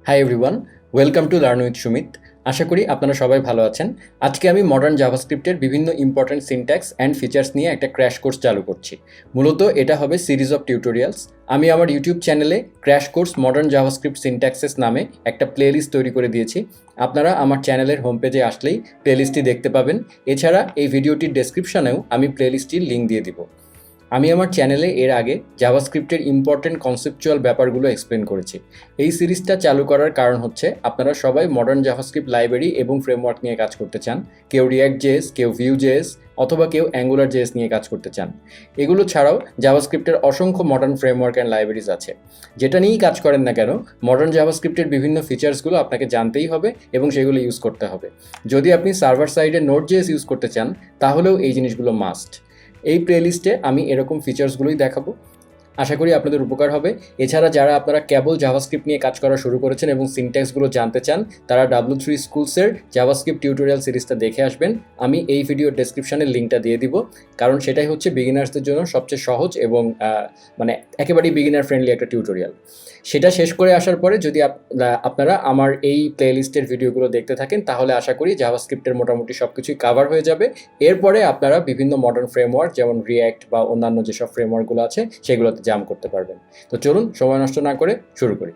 High everyone, welcome to learn with Sumit. আশা করি আপনারা সবাই ভালো আছেন। আজকে আমি মডার্ন জাভাস্ক্রিপ্টের বিভিন্ন ইম্পর্টেন্ট সিনট্যাক্স অ্যান্ড ফিচার্স নিয়ে একটা ক্র্যাশ কোর্স চালু করছি। মূলত এটা হবে সিরিজ অফ টিউটোরিয়ালস। আমি আমার ইউটিউব চ্যানেলে ক্র্যাশ কোর্স মডার্ন জাভাস্ক্রিপ্ট সিনট্যাক্সেস নামে একটা প্লেলিস্ট তৈরি করে দিয়েছি। আপনারা আমার চ্যানেলের হোম পেজে আসলেই প্লেলিস্টটি দেখতে পাবেন। এছাড়া এই ভিডিওটির ডেসক্রিপশনেও আমি প্লেলিস্টটির লিঙ্ক দিয়ে দিব। আমি আমার চ্যানেলে এর আগে জাভাস্ক্রিপ্টের ইম্পর্টেন্ট কনসেপচুয়াল ব্যাপারগুলো এক্সপ্লেন করেছি। এই সিরিজটা চালু করার কারণ হচ্ছে আপনারা সবাই মডার্ন জাভাস্ক্রিপ্ট লাইব্রেরি এবং ফ্রেমওয়ার্ক নিয়ে কাজ করতে চান। কেউ React.js, কেউ Vue.js অথবা কেউ Angular.js নিয়ে কাজ করতে চান। এগুলো ছাড়াও জাভাস্ক্রিপ্টের অসংখ্য মডার্ন ফ্রেমওয়ার্ক অ্যান্ড লাইব্রেরিজ আছে। যেটা নিয়েই কাজ করেন না কেন, মডার্ন জাভাস্ক্রিপ্টের বিভিন্ন ফিচার্সগুলো আপনাকে জানতেই হবে এবং সেগুলো ইউজ করতে হবে। যদি আপনি সার্ভার সাইডে Node.js ইউজ করতে চান তাহলেও এই জিনিসগুলো মাস্ট। এই প্লেলিস্টে আমি এরকম ফিচার্সগুলোই দেখাবো। আশা করি আপনাদের উপকার হবে। এছাড়া যারা আপনারা কেবল জাভাস্ক্রিপ্ট নিয়ে কাজ করা শুরু করেছেন এবং সিনট্যাক্সগুলো জানতে চান, তারা W3 স্কুলসের জাভাস্ক্রিপ্ট টিউটোরিয়াল সিরিজটা দেখে আসবেন। আমি এই ভিডিওর ডেসক্রিপশনের লিঙ্কটা দিয়ে দিব, কারণ সেটাই হচ্ছে বিগিনার্সদের জন্য সবচেয়ে সহজ এবং একেবারেই বিগিনার ফ্রেন্ডলি একটা টিউটোরিয়াল। সেটা শেষ করে আসার পরে যদি আপনারা আমার এই প্লেলিস্টের ভিডিওগুলো দেখতে থাকেন, তাহলে আশা করি জাভাস্ক্রিপ্টের মোটামুটি সব কিছুই কাভার হয়ে যাবে। এরপরে আপনারা বিভিন্ন মডার্ন ফ্রেমওয়ার্ক যেমন রিয়্যাক্ট বা অন্যান্য যেসব ফ্রেমওয়ার্কগুলো আছে সেগুলোতে জাম্প করতে পারবেন। তো চলুন সময় নষ্ট না করে শুরু করি।